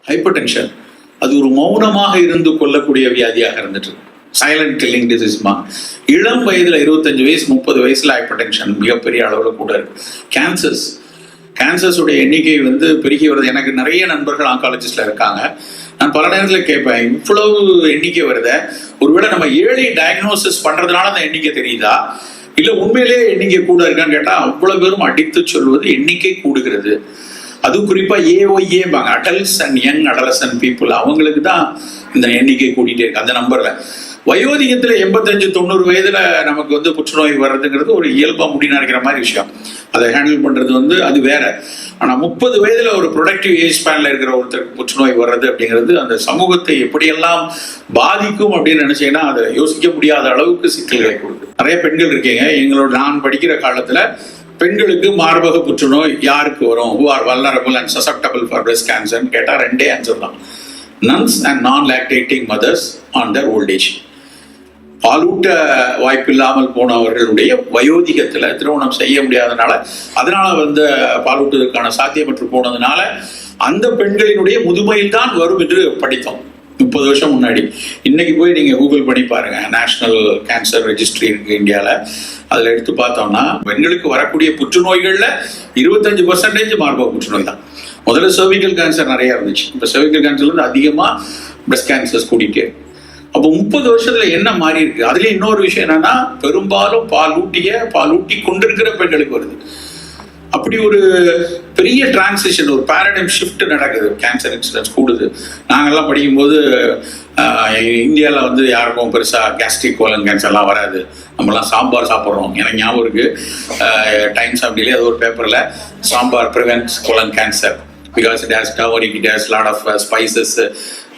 Hyper tension அது ஒரு மௌனமாக இருந்து கொள்ளக்கூடிய வியாதியாக இருந்துட்டு, சைலண்ட் கில்லிங் டிசீஸ்மா. இளம் வயதுல 25 வயசு 30 வயசுல ஹைப்பர் டென்ஷன் மிகப்பெரிய அளவில் கூட இருக்கு. கேன்சர்ஸுடைய எண்ணிக்கை பெருகி வருது. எனக்கு நிறைய நண்பர்கள் ஆங்காலஜிஸ்ட்ல இருக்காங்க. நான் பல நேரத்தில் கேட்பேன், இவ்வளவு எண்ணிக்கை வருத, ஒருவேளை நம்ம ஏர்லி டயக்னோசிஸ் பண்றதுனால அந்த எண்ணிக்கை தெரியுதா, இல்ல உண்மையிலேயே எண்ணிக்கை கூட இருக்கான்னு கேட்டா அவ்வளவு பேரும் அடித்து சொல்வது எண்ணிக்கை கூடுகிறது. அது குறிப்பா AOA adults and young adolescent people, அவங்களுக்கு தான் இந்த எண்ணிக்கை கூட்டிகிட்டே இருக்கு அந்த நம்பர்ல. வயோதிகத்துல 85-90 வயதுல நமக்கு புற்றுநோய் வர்றதுங்கிறது ஒரு இயல்பா முடிநினைக்கிற மாதிரி விஷயம். அதை ஹேண்டில் பண்றது அது வேற. ஆனா 30 வயதுல ஒரு ப்ரொடக்டிவ் ஏஜ் ஸ்பேன்ல இருக்கிற ஒருத்தருக்கு புற்றுநோய் வர்றது அப்படிங்கிறது அந்த சமூகத்தை எப்படியெல்லாம் பாதிக்கும் அப்படின்னு நினைச்சீங்கன்னா அதை யோசிக்க முடியாத அளவுக்கு சிக்கல்களை கொடுக்குது. நிறைய பெண்கள் இருக்கீங்க, நான் படிக்கிற காலத்துல பெண்களுக்கு மார்பக புற்றுநோய் யாருக்கு வரும், who are vulnerable and susceptible for breast cancer கேட்டா 2 ஆன்சர் தான், nuns and non-lactating mothers on their old age. பாலூட்ட வாய்ப்பு இல்லாமல் போனவர்களுடைய வயோதிகத்துல திருமணம் செய்ய முடியாதனால, அதனால பாலூட்டுவதற்கான சாத்தியமற்று போனதுனால அந்த பெண்களினுடைய முதுமையில் தான் வரும் என்று படித்தோம் 30 வருஷம் முன்னாடி. இன்னைக்கு போய் நீங்க கூகுள் பண்ணி பாருங்க, நேஷனல் கேன்சர் ரெஜிஸ்ட்ரி இருக்கு இந்தியாவில், அதுல எடுத்து பார்த்தோம்னா பெண்களுக்கு வரக்கூடிய புற்றுநோய்கள்ல 25% மார்பக புற்றுநோய் தான். முதல்ல சர்விக்கல் கேன்சர் நிறைய இருந்துச்சு, இப்ப சர்விக்கல் கேன்சர்ல அதிகமா பிரஸ்ட் கேன்சர்ஸ் கூட்டிகிட்டே. அப்போ 30 வருஷத்துல என்ன மாறி இருக்கு. அதுல இன்னொரு விஷயம் என்னன்னா, பெரும்பாலும் பாலூட்டி கொண்டிருக்கிற பெண்களுக்கு வருது. அப்படி ஒரு பெரிய டிரான்சிஷன், ஒரு பேரடைம் ஷிஃப்ட் நடக்குது. கேன்சர் இன்சிடென்ட்ஸ் கூடுது. நாங்கெல்லாம் படிக்கும்போது இந்தியாவில் யாருக்கும் பெருசா கேஸ்ட்ரிக் கோலன் கேன்சர்லாம் வராது. நம்மலாம் சாம்பார் சாப்பிட்றோம். எனக்கு ஞாபகம் இருக்கு, டைம்ஸ் அப்படிலே அது ஒரு பேப்பர்ல sambar prevents colon cancer because it has turmeric, it has lot of spices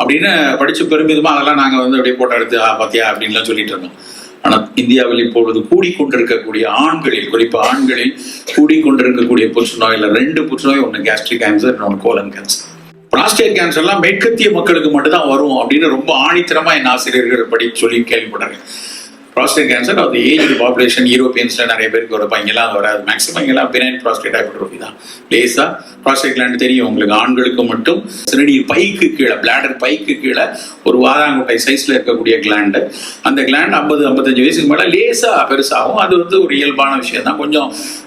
அப்படின்னு படிச்சு பெருமிதமா அதெல்லாம் நாங்கள் அப்படியே போட்டோ எடுத்து பார்த்தியா அப்படின்லாம் சொல்லிட்டு இருந்தோம். ஆனால் இந்தியாவில் இப்பொழுது கூடிக்கொண்டிருக்கக்கூடிய ஆண்களில், குறிப்பாக ஆண்களில் கூடிக்கொண்டிருக்கக்கூடிய புற்றுநோயில் 2 புற்றுநோய், ஒன்று கேஸ்ட்ரிக் கேன்சர், இன்னொன்று கோலன் கேன்சர். பிராஸ்டேட் கேன்சர்லாம் மேற்கத்திய மக்களுக்கு மட்டும்தான் வரும் அப்படின்னு ரொம்ப ஆணித்தரமா என் ஆசிரியர்கள் சொல்லி கேள்விப்படுறாங்க. ப்ராஸ்டேட் கேன்சர் அது ஏஜ் பாப்புலேஷன் யூரோப்பியன்ஸ்ல நிறைய பேருக்கு வரும், இங்கெல்லாம் வராது. மேக்ஸிமம் இங்கெல்லாம் பினைன் ப்ராஸ்டேட் ஹைப்பர்ட்ரோஃபி தான். லேசா ப்ராஸ்டேட் கிளாண்ட் தெரியும் உங்களுக்கு, ஆண்களுக்கு மட்டும் சிறுநீர் பைக்கு கீழே, பிளாடர் பைக்கு கீழே ஒரு வாதாங்குட்டை சைஸ்ல இருக்கக்கூடிய கிளாண்டு. அந்த கிளாண்ட் 50-55 வயசுக்கு மேலே லேசா பெருசாகும். அது ஒரு இயல்பான விஷயம் தான்.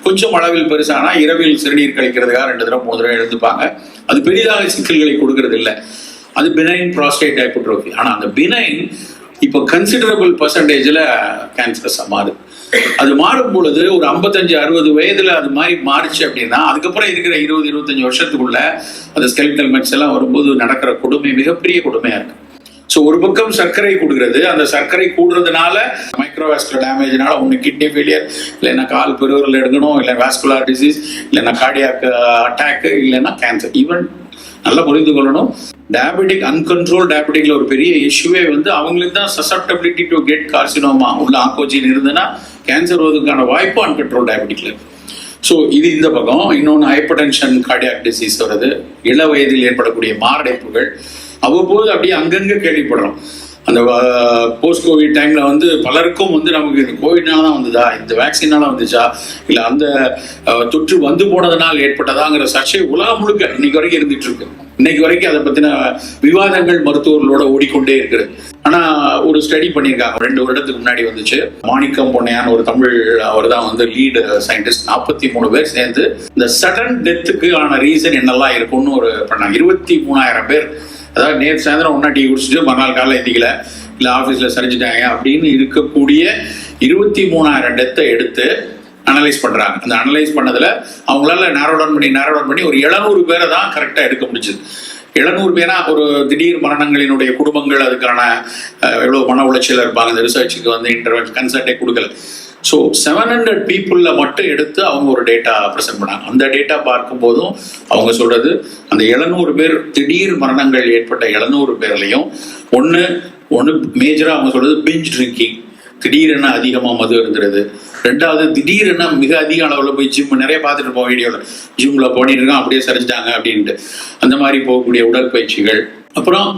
கொஞ்சம் அளவில் பெருசானா இரவில் சிறுநீர் கழிக்கிறதுக்காக 2 தடவை 3 தடவை எடுத்துப்பாங்க. அது பெரிதாக சிக்கல்களை கொடுக்கறது இல்லை. அது பினைன் ப்ராஸ்டேட் ஹைப்பர்ட்ரோஃபி. ஆனா அந்த பினைன் இப்போ கன்சிடரபிள் பர்சன்டேஜில் கேன்சர்ஸாக மாறுது. அது மாறும் பொழுது ஒரு 55-60 வயதுல அது மாதிரி மாறிச்சு அப்படின்னா, அதுக்கப்புறம் இருக்கிற 20-25 வருஷத்துக்குள்ள அந்த ஸ்கெலிட்டல் மெட்ஸ் எல்லாம் வரும்போது நடக்கிற கொடுமை மிகப்பெரிய கொடுமையா இருக்கு. ஸோ ஒரு பக்கம் சர்க்கரை கூடுகிறது, அந்த சர்க்கரை கூடுறதுனால மைக்ரோவாஸ்குலர் டேமேஜ்னால ஒன்று கிட்னி ஃபெயிலியர், இல்லைன்னா கால் பெருவிரல் எடுக்கணும், இல்லை வாஸ்குலர் டிசீஸ், இல்லைன்னா கார்டியாக் அட்டாக்கு, இல்லைன்னா கேன்சர். ஈவன் நல்லா புரிந்து கொள்ளணும், டயபெட்டிக் அன்கண்ட்ரோல் டயபெட்டிக்ல ஒரு பெரிய இஷ்யூவே அவங்களுக்கு தான் சசப்டபிலிட்டி டு கெட் கார்சினோமா உள்ள ஆங்கோஜின் இருந்ததுன்னா கேன்சர் வருவதற்கான வாய்ப்பு அன்கண்ட்ரோல் டயபெட்டிக்ல. ஸோ இது இந்த பக்கம். இன்னொன்று ஹைப்பர் டென்ஷன், கார்டியாக் டிசீஸ் வருது, இள வயதில் ஏற்படக்கூடிய மாரடைப்புகள் அவ்வப்போது அப்படியே அங்கங்கே கேள்விப்படுறோம். அந்த போஸ்ட் கோவிட் டைம்ல பலருக்கும் நமக்கு இந்த கோவிட்னால தான் வந்ததா, இந்த வேக்சினால வந்துச்சா, இல்லை அந்த தொற்று போனதுனால் ஏற்பட்டதாங்கிற சர்ச்சை உலகம் முழுக்க இன்னைக்கு வரைக்கும் இருந்துட்டு இருக்கு. இன்னைக்கு வரைக்கும் அதை பத்தின விவாதங்கள் மருத்துவர்களோட ஓடிக்கொண்டே இருக்கிறது. ஆனா ஒரு ஸ்டடி பண்ணியிருக்காங்க 2 வருடத்துக்கு முன்னாடி வந்துச்சு. மாணிக்கம் பொன்னையான் ஒரு தமிழ், அவர் தான் லீடு சயின்டிஸ்ட். 43 பேர் சேர்ந்து இந்த சடன் டெத்துக்கு ஆன ரீசன் என்னெல்லாம் இருக்கும்னு பண்ணாங்க. 23,000 பேர், அதாவது நேற்று சாயந்தரம் ஒன்னா டீ குடிச்சிட்டு மறுநாள் காலையில் எந்திக்கல, இல்லை ஆஃபீஸில் சரிஞ்சிட்டாங்க அப்படின்னு இருக்கக்கூடிய 23,000 டெத்தை எடுத்து அனலைஸ் பண்ணுறாங்க. அந்த அனலைஸ் பண்ணதில் அவங்களால நேரோ டவுன் பண்ணி ஒரு 700 பேரை தான் கரெக்டாக எடுக்க முடிஞ்சுது. 700 பேரா ஒரு திடீர் மரணங்களினுடைய குடும்பங்கள், அதுக்கான எவ்வளோ மன உளைச்சல் இருப்பாங்க, இந்த ரிசர்ச்சுக்கு இன்டர்வென்ஷன் கன்சல்ட்டே கொடுக்கல. ஸோ 700 பீப்புளில் மட்டும் எடுத்து அவங்க ஒரு டேட்டா ப்ரெசென்ட் பண்ணாங்க. அந்த டேட்டா பார்க்கும் போதும் அவங்க சொல்றது, அந்த 700 பேர் திடீர் மரணங்கள் ஏற்பட்ட 700 பேர்லையும் ஒன்று மேஜராக அவங்க சொல்றது பிஞ்ச் ட்ரிங்கிங், திடீரென அதிகமாக மது இருந்துருது. 2வது திடீரென மிக அதிக அளவில் போய் ஜிம், நிறைய பார்த்துட்டு இருப்போம் வீடியோவில், ஜிம்மில் பண்ணிட்டு இருக்கோம் அப்படியே சரிச்சிட்டாங்க அப்படின்ட்டு, அந்த மாதிரி போகக்கூடிய உடற்பயிற்சிகள். அப்புறம்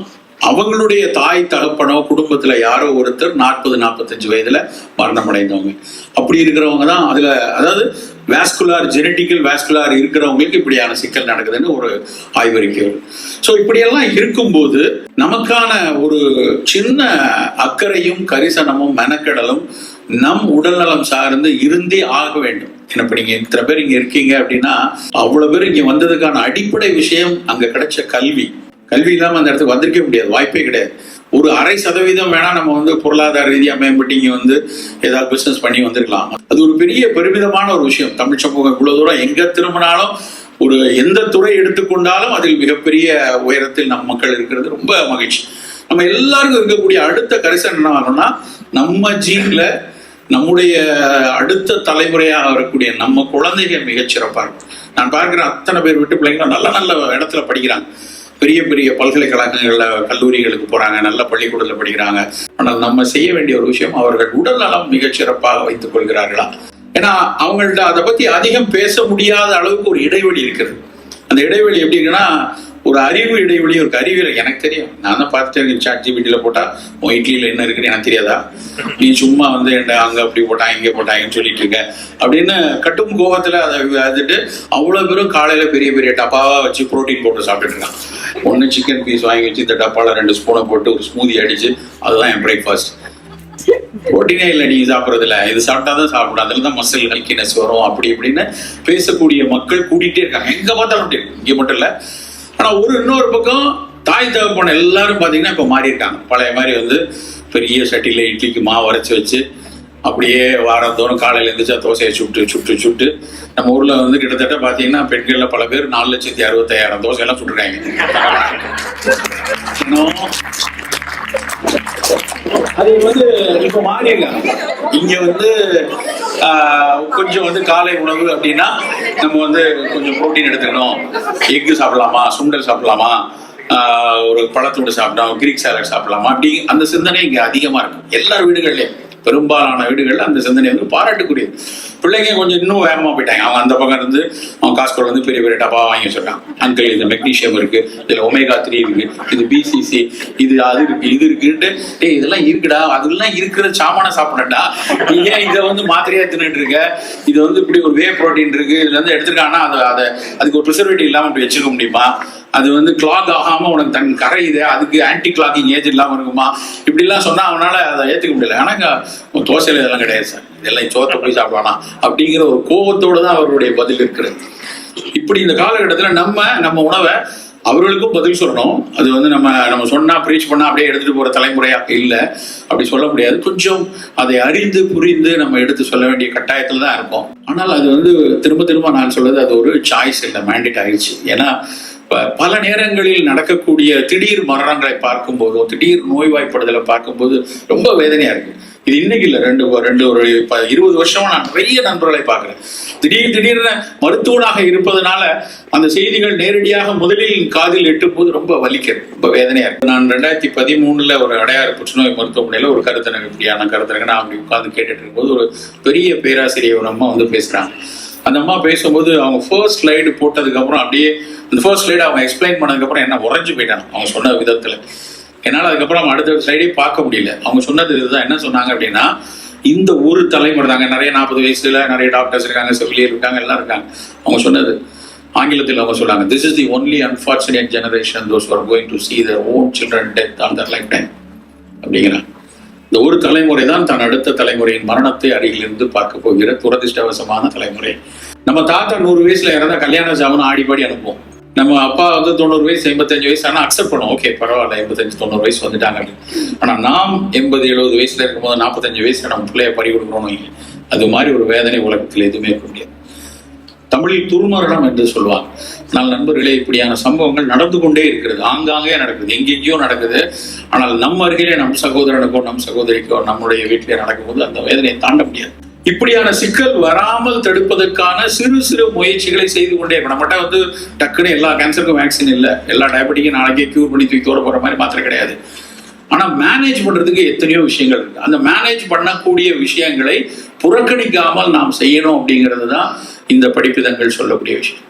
அவங்களுடைய தாய் தகப்பனோ குடும்பத்துல யாரோ ஒருத்தர் 40-45 வயதுல மரணம் அடைந்தவங்க. அப்படி இருக்கிறவங்க தான் அதுல, அதாவது ஜெனட்டிக்கல் வேஸ்குலார் இருக்கிறவங்களுக்கு இப்படியான சிக்கல் நடக்குதுன்னு ஒரு ஆய்வறிக்கை வரும். ஸோ இப்படியெல்லாம் இருக்கும்போது நமக்கான ஒரு சின்ன அக்கறையும் கரிசனமும் மெனக்கடலும் நம் உடல்நலம் சார்ந்து இருந்தே ஆக வேண்டும். இப்ப நீங்க இத்தனை பேர் இங்க இருக்கீங்க அப்படின்னா அவ்வளவு பேர் இங்க வந்ததுக்கான அடிப்படை விஷயம் அங்க கிடைச்ச கல்வி இல்லாம அந்த இடத்துக்கு வந்திருக்கவே முடியாது, வாய்ப்பே கிடையாது. ஒரு 0.5% வேணா நம்ம வந்து பொருளாதார ரீதியா மேம்பட்டு இங்க வந்து ஏதாவது பிசினஸ் பண்ணி வந்திருக்கலாம். அது ஒரு பெரிய பெருமிதமான ஒரு விஷயம். தமிழ் சமூகம் இவ்வளவு தூரம் எங்க திரும்பினாலும் ஒரு எந்த துறை எடுத்துக்கொண்டாலும் அதில் மிகப்பெரிய உயரத்தில் நம் மக்கள் இருக்கிறது ரொம்ப மகிழ்ச்சி. நம்ம எல்லாருக்கும் இருக்கக்கூடிய அடுத்த கரிசனம் என்ன ஆகணும்னா, நம்ம ஜீன்ல நம்முடைய அடுத்த தலைமுறையாக வரக்கூடிய நம்ம குழந்தைகள் மிகச்சிறப்பா இருக்கும். நான் பார்க்கிற அத்தனை பேர் வீட்டு பிள்ளைங்களும் நல்ல நல்ல இடத்துல படிக்கிறாங்க, பெரிய பெரிய பல்கலைக்கழகங்கள்ல கல்லூரிகளுக்கு போறாங்க, நல்ல பள்ளிக்கூடத்துல படிக்கிறாங்க. ஆனால் நம்ம செய்ய வேண்டிய ஒரு விஷயம், அவர்கள் உடல் நலம் மிகச்சிறப்பாக வைத்துக் கொள்கிறார்களா? ஏன்னா அவங்கள்ட்ட அதை பத்தி அதிகம் பேச முடியாத அளவுக்கு ஒரு இடைவெளி இருக்கிறது. அந்த இடைவெளி எப்படி இருக்குன்னா, ஒரு அறிவு இடைவெளி, ஒரு அறிவியல். எனக்கு தெரியும், நான் தான் பார்த்துட்டு ChatGPT போட்டா உன் இட்லியில என்ன இருக்குன்னு எனக்கு தெரியாதா, நீ சும்மா வந்து அங்க அப்படி போட்டா இங்கே போட்டாங்கன்னு சொல்லிட்டு இருக்க அப்படின்னு கட்டும் கோபத்துல அதை வந்துட்டு அவ்வளவு பேரும் காலையில பெரிய பெரிய டப்பாவா வச்சு புரோட்டீன் போட்டு சாப்பிட்டுட்டு இருக்கான். ஒன்னு சிக்கன் பீஸ் வாங்கி வச்சு இந்த டப்பால 2 ஸ்பூனை போட்டு ஒரு ஸ்மூதி அடிச்சு அதுதான் என் பிரேக்ஃபாஸ்ட். புரோட்டீனே இல்லை நீங்க சாப்பிட்றதுல, இது சாப்பிட்டாதான் சாப்பிடும், அதுல தான் மசில் ஹெல்த்தினஸ் வரும் அப்படி இப்படின்னு பேசக்கூடிய மக்கள் கூட்டிகிட்டே இருக்காங்க. எங்க பார்த்தாலும் இங்க மட்டும் இல்ல. ஆனா இன்னொரு பக்கம் தாய் தகப்பன் எல்லாரும் பாத்தீங்கன்னா இப்ப மாறி இருக்காங்க. பழைய மாதிரி வந்து பெரிய சட்டியில இட்லிக்கு மாவு அரைச்சு வச்சு அப்படியே வாரந்தோறும் காலையில இருந்துச்சா தோசையை சுட்டு நம்ம ஊர்ல வந்து கிட்டத்தட்ட பாத்தீங்கன்னா பெண்கள்ல பல பேர் 4,65,000 தோசை எல்லாம் சுட்டுருக்காங்க. அது வந்து இப்ப மாறி இருக்காங்க. இங்க வந்து கொஞ்சம் வந்து காலை உணவு அப்படின்னா நம்ம வந்து கொஞ்சம் புரோட்டீன் எடுத்துக்கணும், எக்கு சாப்பிடலாமா, சுண்டல் சாப்பிடலாமா, ஒரு பழத்தோடு சாப்பிடலாம், கிரீக் சாலட் சாப்பிடலாமா, அப்படி அந்த சிந்தனை இங்க அதிகமா இருக்கும். எல்லா வீடுகள்லயும் பெரும்பாலான வீடுகள்ல அந்த சிந்தனை வந்து பாராட்டுக்குரியது. பிள்ளைங்க கொஞ்சம் இன்னும் வேகமா போயிட்டாங்க. அவங்க அந்த பக்கம் இருந்து அவங்க காஸ்கோல வந்து பெரிய பெரிய டப்பா வாங்கி வச்சிருக்காங்க. அங்கிள் இது மெக்னீஷியம் இருக்கு, இதுல omega-3 இருக்கு, இது BCC, இது அது இருக்கு, இது இருக்குன்ட்டு இதெல்லாம் இருக்குடா, அதெல்லாம் இருக்கிற சாமான சாப்பிடட்டா, நீங்க இதை வந்து மாத்திரையா தின்னுட்டு இருக்க, இது வந்து இப்படி ஒரு வே புரோட்டீன் இருக்கு, இதுல இருந்து எடுத்திருக்காங்கன்னா அதுக்கு ஒரு ப்ரிசர்வேட்டிவ் இல்லாம அப்படி வச்சுக்க முடியுமா? அது வந்து கிளாக் ஆகாம உனக்கு தன் கரையுது, அதுக்கு ஆன்டி கிளாக்கிங் ஏஜ் இல்லாம இருக்குமா? இப்படி எல்லாம் சொன்னா அவனால அதை ஏத்துக்க முடியல. ஆனா தோசையில இதெல்லாம் கிடையாது சார், இதெல்லாம் சோத்தை போய் சாப்பிடலாம் அப்படிங்கிற ஒரு கோபத்தோடு தான் அவருடைய பதில் இருக்கிறது. இப்படி இந்த காலகட்டத்துல நம்ம உணவை அவர்களுக்கும் பதில் சொல்லணும். அது வந்து நம்ம சொன்னா ப்ரீச் பண்ணா அப்படியே எடுத்துட்டு போற தலைமுறையா இல்லை, அப்படி சொல்ல முடியாது. கொஞ்சம் அதை அறிந்து புரிந்து நம்ம எடுத்து சொல்ல வேண்டிய கட்டாயத்துல தான் இருக்கும். ஆனால் அது வந்து திரும்ப நான் சொல்றது அது ஒரு சாய்ஸ் இல்லை, மேண்டேட் ஆயிடுச்சு. ஏன்னா பல நேரங்களில் நடக்கக்கூடிய திடீர் மரணங்களை பார்க்கும்போதோ திடீர் நோய்வாய்ப்படுதலை பார்க்கும்போது ரொம்ப வேதனையா இருக்கு. இது இன்னைக்கு இல்லை, ஒரு 20 வருஷமா நான் நிறைய நண்பர்களை பார்க்கிறேன். திடீர்னு மருத்துவனாக இருப்பதனால அந்த செய்திகள் நேரடியாக முதலில் காதில் எட்டும் போது ரொம்ப வலிக்கிறது, ரொம்ப வேதனையா இருக்கு. நான் 2013 ஒரு அடையாறு புற்றுநோய் மருத்துவமனையில ஒரு கருத்தரங்கு, இப்படியான கருத்தரங்கு நான் அப்படி உட்கார்ந்து கேட்டுட்டு இருக்கும்போது ஒரு பெரிய பேராசிரியர் ஒரு அம்மா வந்து பேசுறாங்க. அந்த அம்மா பேசும்போது அவங்க ஃபர்ஸ்ட் ஸ்லைடு போட்டதுக்கு அப்புறம் அப்படியே அந்த ஃபர்ஸ்ட் ஸ்லைடு அவங்க எக்ஸ்பிளைன் பண்ணதுக்கு அப்புறம் என்ன உறைஞ்சு போயிட்டாங்க அவங்க சொன்ன விதத்துல. என்னால் அதுக்கப்புறம் அடுத்த ஸ்லைடே பார்க்க முடியல. அவங்க சொன்னது இதுதான். என்ன சொன்னாங்க அப்படின்னா, இந்த ஒரு தலைமுறை தாங்க, நிறைய 40 வயசுல நிறைய டாக்டர்ஸ் இருக்காங்க, செவிலியர் இருக்காங்க, எல்லாம் இருக்காங்க. அவங்க சொன்னது ஆங்கிலத்தில் அவங்க சொன்னாங்க, this is the only unfortunate generation those who are going to see their own children death on their lifetime அப்படிங்கிறாங்க. இந்த ஒரு தலைமுறை தான் தன் அடுத்த தலைமுறையின் மரணத்தை அருகிலிருந்து பார்க்க போகிற துரதிருஷ்டவசமான தலைமுறை. நம்ம தாத்தா 100 வயசுல இறந்தா கல்யாண ஜாமன் ஆடிப்பாடி அனுப்புவோம். நம்ம அப்பா வந்து 90 வயசு 85 வயசு ஆனா அக்செப்ட் பண்ணுவோம், ஓகே பரவாயில்ல 85-90 வயசு வந்துட்டாங்க. ஆனா நாம் 80-70 வயசுல இருக்கும்போது 45 வயசுல நம்ம பிள்ளைய பறி கொடுக்கணும், அது மாதிரி ஒரு வேதனை உலகத்தில் எதுவுமே இருக்க முடியாது. தமிழில் துர்மரணம் என்று சொல்லுவாங்க. ஆனால் நண்பர்களே, இப்படியான சம்பவங்கள் நடந்து கொண்டே இருக்கிறது, ஆங்காங்கே நடக்குது, எங்கெங்கேயோ நடக்குது. ஆனால் நம்ம அருகிலே நம் சகோதரனுக்கோ நம் சகோதரிக்கோ நம்முடைய வீட்டிலே நடக்கும்போது அந்த வேதனையை தாண்ட முடியாது. இப்படியான சிக்கல் வராமல் தடுப்பதற்கான சிறு முயற்சிகளை செய்து கொண்டே இருக்கும். நம்மகிட்ட வந்து டக்குன்னு எல்லா கேன்சருக்கும் வேக்சின் இல்லை, எல்லா டயபெட்டிக்கும் நாளைக்கே கியூர் பண்ணி தூக்கி தோற போற மாதிரி மாத்திரை கிடையாது. ஆனா மேனேஜ் பண்றதுக்கு எத்தனையோ விஷயங்கள் இருக்கு. அந்த மேனேஜ் பண்ணக்கூடிய விஷயங்களை புறக்கணிக்காமல் நாம் செய்யணும் அப்படிங்கிறது தான் இந்த படிப்பிதங்கள் சொல்லக்கூடிய விஷயம்.